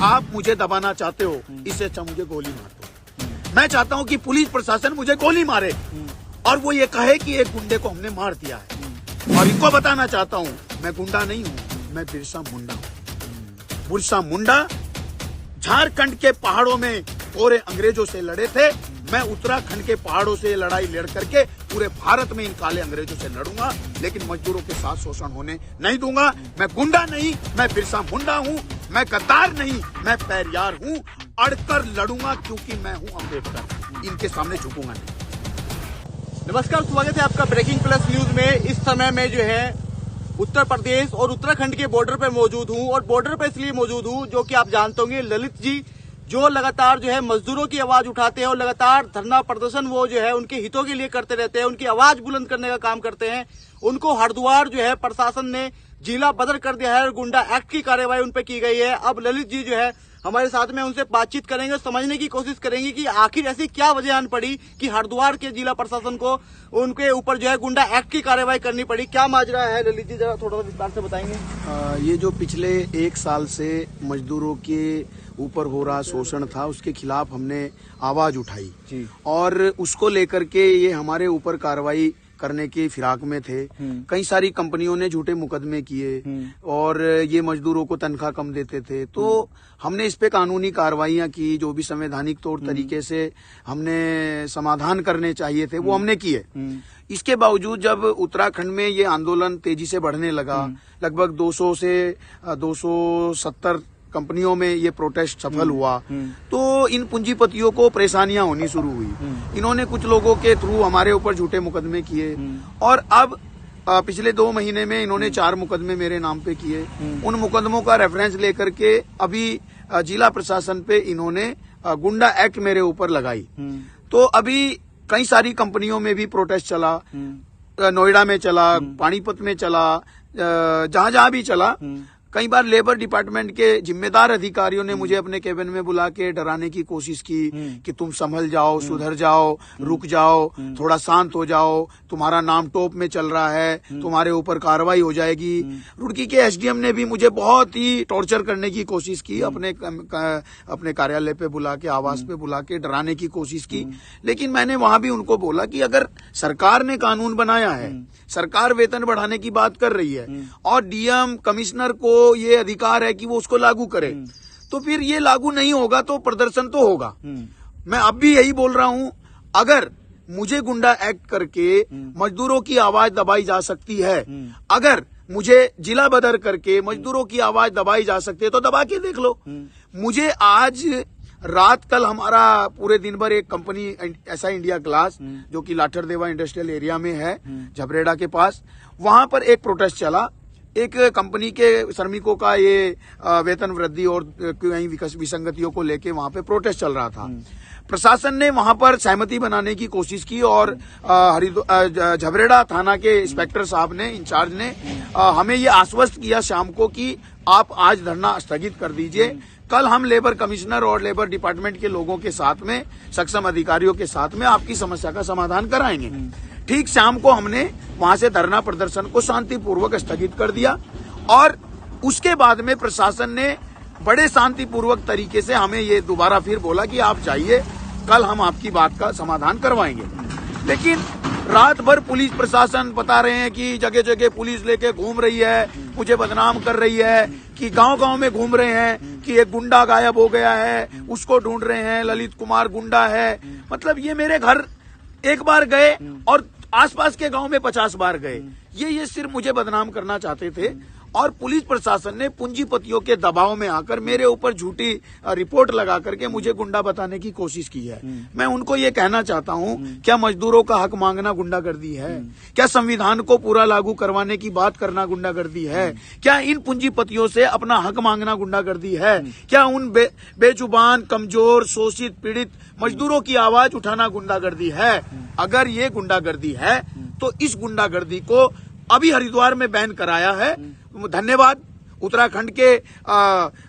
आप मुझे दबाना चाहते हो, इससे अच्छा मुझे गोली मार दो। मैं चाहता हूं कि पुलिस प्रशासन मुझे गोली मारे और वो ये कहे कि एक गुंडे को हमने मार दिया है। और इनको बताना चाहता हूं, मैं गुंडा नहीं हूं, मैं बिरसा मुंडा हूं। बिरसा मुंडा झारखंड के पहाड़ों में पूरे अंग्रेजों से लड़े थे। मैं उत्तराखंड के पहाड़ों से लड़ाई लड़ करके पूरे भारत में इन काले अंग्रेजों से लड़ूंगा, लेकिन मजदूरों के साथ शोषण होने नहीं दूंगा। मैं गुंडा नहीं, मैं बिरसा मुंडा हूं। मैं गद्दार नहीं, मैं पैरियार हूं। अड़कर लड़ूंगा क्योंकि मैं हूं अम्बेडकर। इनके सामने झुकूंगा नहीं। नमस्कार, स्वागत है आपका ब्रेकिंग प्लस न्यूज में। इस समय में जो है उत्तर प्रदेश और उत्तराखंड के बॉर्डर पर मौजूद हूं, और बॉर्डर पर इसलिए मौजूद हूं जो कि आप जानते होंगे ललित जी जो लगातार जो है मजदूरों की आवाज उठाते हैं और लगातार धरना प्रदर्शन वो जो है उनके हितों के लिए करते रहते हैं, उनकी आवाज बुलंद करने का काम करते हैं। उनको हरिद्वार जो है प्रशासन ने जिला बदर कर दिया है और गुंडा एक्ट की कार्यवाही उन पर की गई है। अब ललित जी जो है हमारे साथ में उनसे बातचीत करेंगे, समझने की कोशिश करेंगे कि आखिर ऐसी क्या वजह आन पड़ी कि हरिद्वार के जिला प्रशासन को उनके ऊपर जो है गुंडा एक्ट की कार्यवाही करनी पड़ी। क्या माजरा है ललित जी, जरा थोड़ा सा विस्तार से बताएंगे। ये जो पिछले 1 साल से मजदूरों के ऊपर हो रहा शोषण था, उसके खिलाफ हमने आवाज उठाई जी। और उसको लेकर के ये हमारे ऊपर कार्रवाई करने की फिराक में थे। कई सारी कंपनियों ने झूठे मुकदमे किए और ये मजदूरों को तनख्वाह कम देते थे। तो हमने इस पे कानूनी कार्रवाइयां की, जो भी संवैधानिक तौर तरीके से हमने समाधान करने चाहिए थे वो हमने किए। इसके बावजूद जब उत्तराखंड में ये आंदोलन तेजी से बढ़ने लगा, लगभग 200 से 270 कंपनियों में ये प्रोटेस्ट सफल हुआ, तो इन पूंजीपतियों को परेशानियां होनी शुरू हुई। इन्होंने कुछ लोगों के थ्रू हमारे ऊपर झूठे मुकदमे किए और अब पिछले 2 महीने में इन्होंने 4 मुकदमे मेरे नाम पे किए। उन मुकदमों का रेफरेंस लेकर के अभी जिला प्रशासन पे इन्होंने गुंडा एक्ट मेरे ऊपर लगाई। तो अभी कई सारी कंपनियों में भी प्रोटेस्ट चला, नोएडा में चला, पानीपत में चला, जहां जहां भी चला। कई बार लेबर डिपार्टमेंट के जिम्मेदार अधिकारियों ने मुझे अपने केबिन में बुला के डराने की कोशिश की कि तुम संभल जाओ, सुधर जाओ, रुक जाओ, थोड़ा शांत हो जाओ, तुम्हारा नाम टॉप में चल रहा है, तुम्हारे ऊपर कार्रवाई हो जाएगी। रुड़की के एसडीएम ने भी मुझे बहुत ही टॉर्चर करने की कोशिश की, अपने कार्यालय पे बुला के, आवास पे बुला के डराने की कोशिश की। लेकिन मैंने वहां भी उनको बोला कि अगर सरकार ने कानून बनाया है, सरकार वेतन बढ़ाने की बात कर रही है और डीएम कमिश्नर को ये अधिकार है कि वो उसको लागू करे, तो फिर ये लागू नहीं होगा तो प्रदर्शन तो होगा। मैं अब भी यही बोल रहा हूं, अगर मुझे गुंडा एक्ट करके मजदूरों की आवाज दबाई जा सकती है, अगर मुझे जिला बदर करके मजदूरों की आवाज दबाई जा सकती है तो दबा के देख लो। मुझे आज रात कल हमारा पूरे दिन भर एक कंपनी ऐसा इंडिया ग्लास जो कि लाठरदेवा इंडस्ट्रियल एरिया में है, झबरेड़ा के पास, वहां पर एक प्रोटेस्ट चला। एक कंपनी के श्रमिकों का ये वेतन वृद्धि और कई विसंगतियों को लेके वहां पे प्रोटेस्ट चल रहा था। प्रशासन ने वहां पर सहमति बनाने की कोशिश की और झबरेड़ा थाना के इंस्पेक्टर साहब ने, इंचार्ज ने हमें ये आश्वस्त किया शाम को कि आप आज धरना स्थगित कर दीजिए, कल हम लेबर कमिश्नर और लेबर डिपार्टमेंट के लोगों के साथ में, सक्षम अधिकारियों के साथ में आपकी समस्या का समाधान कराएंगे। ठीक शाम को हमने वहां से धरना प्रदर्शन को शांतिपूर्वक स्थगित कर दिया और उसके बाद में प्रशासन ने बड़े शांतिपूर्वक तरीके से हमें ये दोबारा फिर बोला कि आप जाइए, कल हम आपकी बात का समाधान करवाएंगे। लेकिन रात भर पुलिस प्रशासन बता रहे हैं कि जगह जगह पुलिस लेके घूम रही है, मुझे बदनाम कर रही है, कि गांव-गांव में घूम रहे हैं कि एक गुंडा गायब हो गया है, उसको ढूंढ रहे हैं, ललित कुमार गुंडा है। मतलब ये मेरे घर एक बार गए और आसपास के गांव में 50 बार गए। ये सिर्फ मुझे बदनाम करना चाहते थे और पुलिस प्रशासन ने पूंजीपतियों के दबाव में आकर मेरे ऊपर झूठी रिपोर्ट लगा करके मुझे गुंडा बताने की कोशिश की है। मैं उनको ये कहना चाहता हूँ, क्या मजदूरों का हक मांगना गुंडागर्दी है? क्या संविधान को पूरा लागू करवाने की बात करना गुंडागर्दी है? क्या इन पूंजीपतियों से अपना हक मांगना गुंडागर्दी है? क्या उन बेजुबान, कमजोर, शोषित, पीड़ित मजदूरों की आवाज उठाना गुंडागर्दी है? अगर ये गुंडागर्दी है तो इस गुंडागर्दी को अभी हरिद्वार में बैन कराया है। धन्यवाद उत्तराखंड के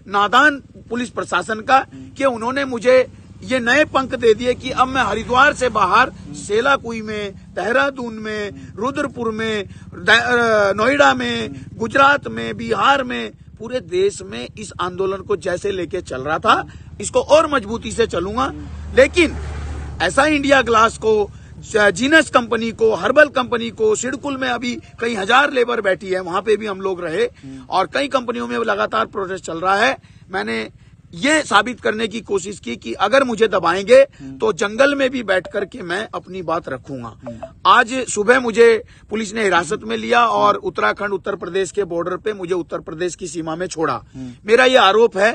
नादान पुलिस प्रशासन का कि उन्होंने मुझे ये नए पंख दे दिए कि अब मैं हरिद्वार से बाहर सेलाकुई में, देहरादून में, रुद्रपुर में, नोएडा में, गुजरात में, बिहार में पूरे देश में इस आंदोलन को जैसे लेके चल रहा था इसको और मजबूती से चलूंगा। लेकिन ऐसा इंडिया ग्लास को, जीनस कंपनी को, हर्बल कंपनी को, सिडकुल में अभी कई हजार लेबर बैठी है, वहां पे भी हम लोग रहे और कई कंपनियों में लगातार प्रोटेस्ट चल रहा है। मैंने ये साबित करने की कोशिश की कि अगर मुझे दबाएंगे तो जंगल में भी बैठ करके मैं अपनी बात रखूंगा। आज सुबह मुझे पुलिस ने हिरासत में लिया और उत्तराखंड उत्तर प्रदेश के बॉर्डर पे मुझे उत्तर प्रदेश की सीमा में छोड़ा। मेरा ये आरोप है,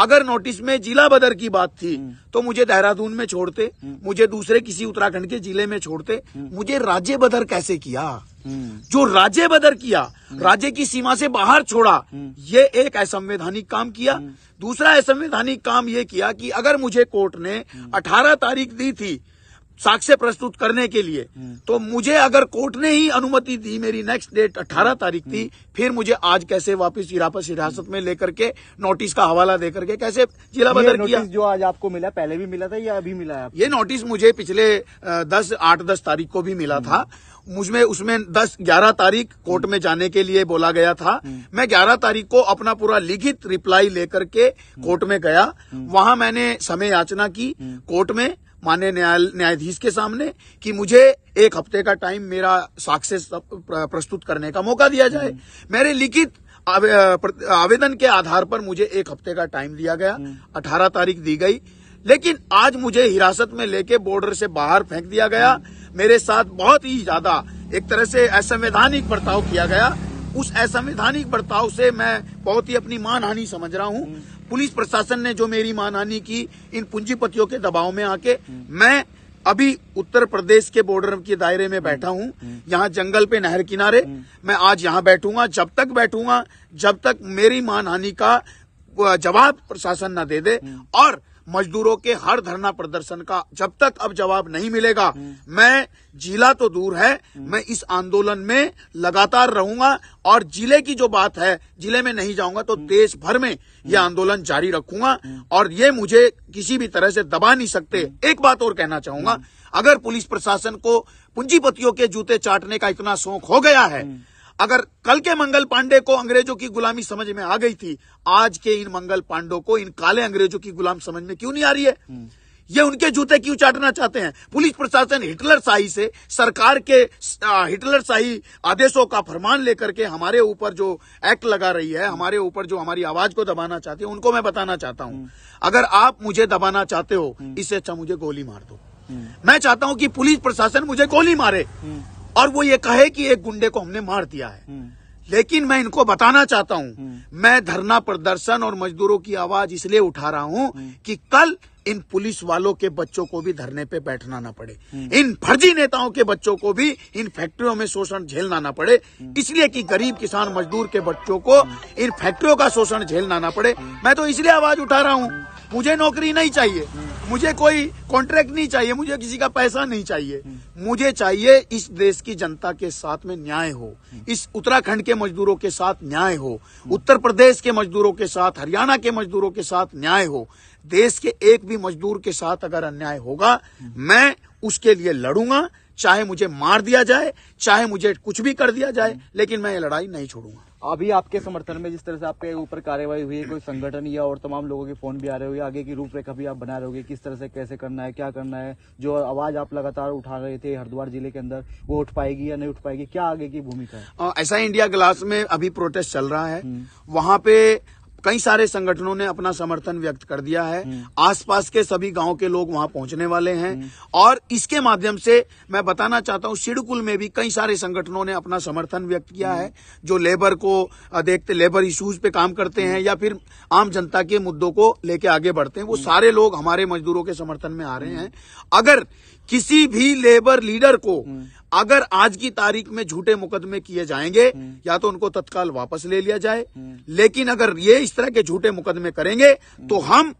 अगर नोटिस में जिला बदर की बात थी तो मुझे देहरादून में छोड़ते, मुझे दूसरे किसी उत्तराखंड के जिले में छोड़ते, मुझे राज्य बदर कैसे किया? जो राज्य बदर किया, राज्य की सीमा से बाहर छोड़ा, ये एक असंवैधानिक काम किया। दूसरा असंवैधानिक काम ये किया कि अगर मुझे कोर्ट ने 18 तारीख दी थी साक्ष्य प्रस्तुत करने के लिए, तो मुझे अगर कोर्ट ने ही अनुमति दी, मेरी नेक्स्ट डेट 18 तारीख थी, फिर मुझे आज कैसे वापस हिरासत में लेकर के नोटिस का हवाला देकर के कैसे जिला बदर किया? जो आज आपको मिला पहले भी मिला था या अभी मिला है? ये नोटिस मुझे पिछले 8-10 तारीख को भी मिला था। मुझमें उसमें 10-11 तारीख कोर्ट में जाने के लिए बोला गया था। मैं 11 तारीख को अपना पूरा लिखित रिप्लाई लेकर के कोर्ट में गया। वहां मैंने समय याचना की कोर्ट में माननीय न्यायाधीश के सामने कि मुझे 1 हफ्ते का टाइम मेरा साक्ष्य प्रस्तुत करने का मौका दिया जाए। मेरे लिखित आवेदन के आधार पर मुझे 1 हफ्ते का टाइम दिया गया, 18 तारीख दी गई। लेकिन आज मुझे हिरासत में लेके बॉर्डर से बाहर फेंक दिया गया। मेरे साथ बहुत ही ज्यादा एक तरह से असंवैधानिक बर्ताव किया गया। उस असंवैधानिक बर्ताव से मैं बहुत ही अपनी मानहानि समझ रहा हूँ। पुलिस प्रशासन ने जो मेरी मानहानि की, इन पूंजीपतियों के दबाव में आके, मैं अभी उत्तर प्रदेश के बॉर्डर के दायरे में बैठा हूँ, यहाँ जंगल पे नहर किनारे। मैं आज यहाँ बैठूंगा, जब तक बैठूंगा जब तक मेरी मानहानि का जवाब प्रशासन न दे दे और मजदूरों के हर धरना प्रदर्शन का जब तक अब जवाब नहीं मिलेगा, मैं जिला तो दूर है, मैं इस आंदोलन में लगातार रहूंगा। और जिले की जो बात है, जिले में नहीं जाऊंगा तो देश भर में यह आंदोलन जारी रखूंगा और ये मुझे किसी भी तरह से दबा नहीं सकते। एक बात और कहना चाहूंगा, अगर पुलिस प्रशासन को पूंजीपतियों के जूते चाटने का इतना शौक हो गया है, अगर कल के मंगल पांडे को अंग्रेजों की गुलामी समझ में आ गई थी, आज के इन मंगल पांडों को इन काले अंग्रेजों की गुलाम समझ में क्यों नहीं आ रही है? ये उनके जूते क्यों चाटना चाहते हैं? पुलिस प्रशासन हिटलर शाही से, सरकार के हिटलर शाही आदेशों का फरमान लेकर के हमारे ऊपर जो एक्ट लगा रही है, हमारे ऊपर जो हमारी आवाज को दबाना चाहती है, उनको मैं बताना चाहता हूं, अगर आप मुझे दबाना चाहते हो, इससे अच्छा मुझे गोली मार दो। मैं चाहता हूं कि पुलिस प्रशासन मुझे गोली मारे और वो ये कहे कि एक गुंडे को हमने मार दिया है। लेकिन मैं इनको बताना चाहता हूं, मैं धरना प्रदर्शन और मजदूरों की आवाज इसलिए उठा रहा हूं कि कल इन पुलिस वालों के बच्चों को भी धरने पे बैठना ना पड़े, इन फर्जी नेताओं के बच्चों को भी इन फैक्ट्रियों में शोषण झेलना ना पड़े, इसलिए कि गरीब किसान मजदूर के बच्चों को इन फैक्ट्रियों का शोषण झेलना ना पड़े। मैं तो इसलिए आवाज उठा रहा हूं। मुझे नौकरी नहीं चाहिए, मुझे कोई कॉन्ट्रैक्ट नहीं चाहिए, मुझे किसी का पैसा नहीं चाहिए। मुझे चाहिए इस देश की जनता के साथ में न्याय हो, इस उत्तराखंड के मजदूरों के साथ न्याय हो, उत्तर प्रदेश के मजदूरों के साथ, हरियाणा के मजदूरों के साथ न्याय हो। देश के एक भी मजदूर के साथ अगर अन्याय होगा, मैं उसके लिए लड़ूंगा, चाहे मुझे मार दिया जाए, चाहे मुझे कुछ भी कर दिया जाए, लेकिन मैं ये लड़ाई नहीं छोड़ूंगा। अभी आपके समर्थन में जिस तरह से आपके ऊपर कार्रवाई हुई है, कोई संगठन या और तमाम लोगों के फोन भी आ रहे होंगे, आगे की रूपरेखा भी आप बना रहे होंगे, किस तरह से कैसे करना है, क्या करना है, जो आवाज आप लगातार उठा रहे थे हरिद्वार जिले के अंदर, वो उठ पाएगी या नहीं उठ पाएगी, क्या आगे की भूमिका है? ऐसा इंडिया ग्लास में अभी प्रोटेस्ट चल रहा है, वहां पे कई सारे संगठनों ने अपना समर्थन व्यक्त कर दिया है। आसपास के सभी गांव के लोग वहां पहुंचने वाले हैं और इसके माध्यम से मैं बताना चाहता हूं, सिडकुल में भी कई सारे संगठनों ने अपना समर्थन व्यक्त किया है, जो लेबर को देखते, लेबर इश्यूज पे काम करते हैं या फिर आम जनता के मुद्दों को लेके आगे बढ़ते हैं, वो सारे लोग हमारे मजदूरों के समर्थन में आ रहे हैं। अगर किसी भी लेबर लीडर को अगर आज की तारीख में झूठे मुकदमे किए जाएंगे, या तो उनको तत्काल वापस ले लिया जाए, लेकिन अगर ये इस तरह के झूठे मुकदमे करेंगे तो हम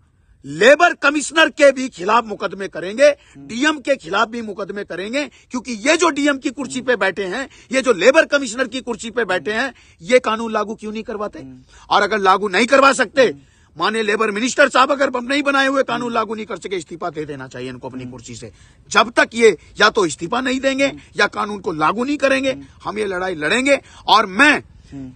लेबर कमिश्नर के भी खिलाफ मुकदमे करेंगे, डीएम के खिलाफ भी मुकदमे करेंगे, क्योंकि ये जो डीएम की कुर्सी पे बैठे हैं, ये जो लेबर कमिश्नर की कुर्सी पे बैठे हैं, ये कानून लागू क्यों नहीं करवाते? और अगर लागू नहीं करवा सकते, माने लेबर मिनिस्टर साहब अगर नहीं बनाए हुए कानून लागू नहीं कर सके, इस्तीफा दे देना चाहिए इनको अपनी कुर्सी से। जब तक ये या तो इस्तीफा नहीं देंगे या कानून को लागू नहीं करेंगे, हम ये लड़ाई लड़ेंगे। और मैं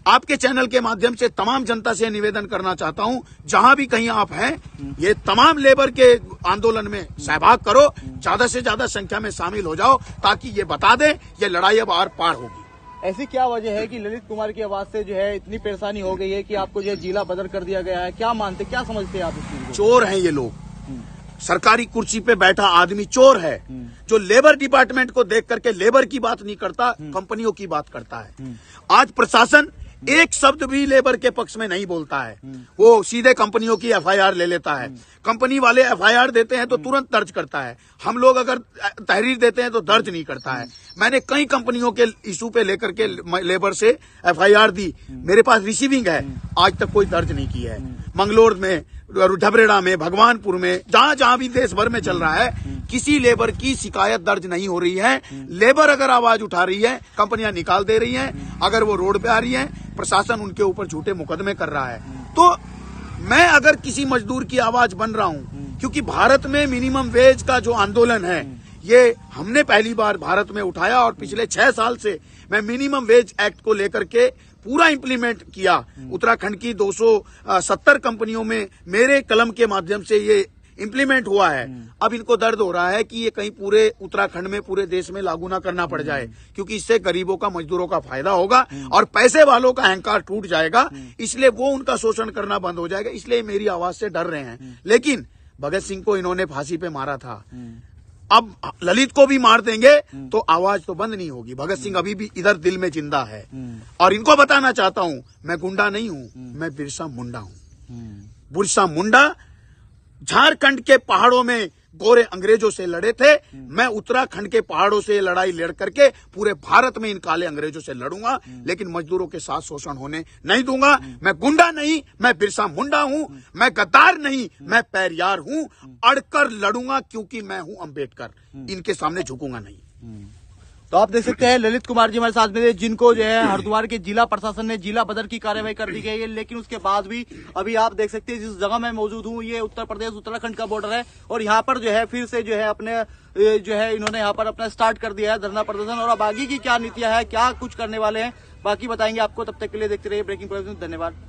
आपके चैनल के माध्यम से तमाम जनता से निवेदन करना चाहता हूं, जहां भी कहीं आप हैं, ये तमाम लेबर के आंदोलन में सहभाग करो, ज्यादा से ज्यादा संख्या में शामिल हो जाओ, ताकि ये बता दें ये लड़ाई अब आर पार होगी। ऐसी क्या वजह है कि ललित कुमार की आवाज से जो है इतनी परेशानी हो गई है कि आपको जो है जिला बदर कर दिया गया है? क्या मानते, क्या समझते हैं आप इस चीज को? चोर हैं ये लोग, सरकारी कुर्सी पे बैठा आदमी चोर है, जो लेबर डिपार्टमेंट को देख करके लेबर की बात नहीं करता, कंपनियों की बात करता है। आज प्रशासन एक शब्द भी लेबर के पक्ष में नहीं बोलता है, वो सीधे कंपनियों की एफआईआर ले लेता है। कंपनी वाले एफआईआर देते हैं तो तुरंत दर्ज करता है, हम लोग अगर तहरीर देते हैं तो दर्ज नहीं करता है। मैंने कई कंपनियों के इशू पे लेकर के लेबर से एफआईआर दी, मेरे पास रिसीविंग है, आज तक कोई दर्ज नहीं की है। मंगलोर में, ढबरेड़ा में, भगवानपुर में, जहां जहां भी देश भर में चल रहा है, किसी लेबर की शिकायत दर्ज नहीं हो रही है। लेबर अगर आवाज उठा रही है, कंपनियां निकाल दे रही हैं। अगर वो रोड पे आ रही हैं, प्रशासन उनके ऊपर झूठे मुकदमे कर रहा है। तो मैं अगर किसी मजदूर की आवाज बन रहा हूं, क्योंकि भारत में मिनिमम वेज का जो आंदोलन है, ये हमने पहली बार भारत में उठाया और पिछले 6 साल से मैं मिनिमम वेज एक्ट को लेकर के पूरा इंप्लीमेंट किया। उत्तराखंड की 270 कंपनियों में मेरे कलम के माध्यम से ये इंप्लीमेंट हुआ है। अब इनको दर्द हो रहा है कि ये कहीं पूरे उत्तराखंड में, पूरे देश में लागू ना करना पड़ जाए, क्योंकि इससे गरीबों का, मजदूरों का फायदा होगा और पैसे वालों का अहंकार टूट जाएगा, इसलिए वो उनका शोषण करना बंद हो जाएगा। इसलिए मेरी आवाज से डर रहे हैं। लेकिन भगत सिंह को इन्होंने फांसी पे मारा था, अब ललित को भी मार देंगे तो आवाज तो बंद नहीं होगी। भगत सिंह अभी भी इधर दिल में जिंदा है। और इनको बताना चाहता हूं, मैं गुंडा नहीं हूं, मैं बिरसा मुंडा हूं। बिरसा मुंडा झारखंड के पहाड़ों में गोरे अंग्रेजों से लड़े थे, मैं उत्तराखंड के पहाड़ों से लड़ाई लड़ करके पूरे भारत में इन काले अंग्रेजों से लड़ूंगा, लेकिन मजदूरों के साथ शोषण होने नहीं दूंगा। मैं गुंडा नहीं, मैं बिरसा मुंडा हूं, मैं गद्दार नहीं, मैं पैरियार हूं। अड़कर लड़ूंगा क्योंकि मैं हूं अंबेडकर, इनके सामने झुकूंगा नहीं। तो आप देख सकते हैं ललित कुमार जी हमारे साथ में, जिनको जो है हरिद्वार के जिला प्रशासन ने जिला बदर की कार्रवाई कर दी गई है, लेकिन उसके बाद भी अभी आप देख सकते हैं जिस जगह मैं मौजूद हूँ, ये उत्तर प्रदेश उत्तराखंड का बॉर्डर है, और यहाँ पर जो है फिर से जो है अपने जो है इन्होंने यहाँ पर अपना स्टार्ट कर दिया है धरना प्रदर्शन। और अब आगे की क्या नीतियां है, क्या कुछ करने वाले हैं, बाकी बताएंगे आपको। तब तक के लिए देखते रहिए ब्रेकिंग न्यूज। धन्यवाद।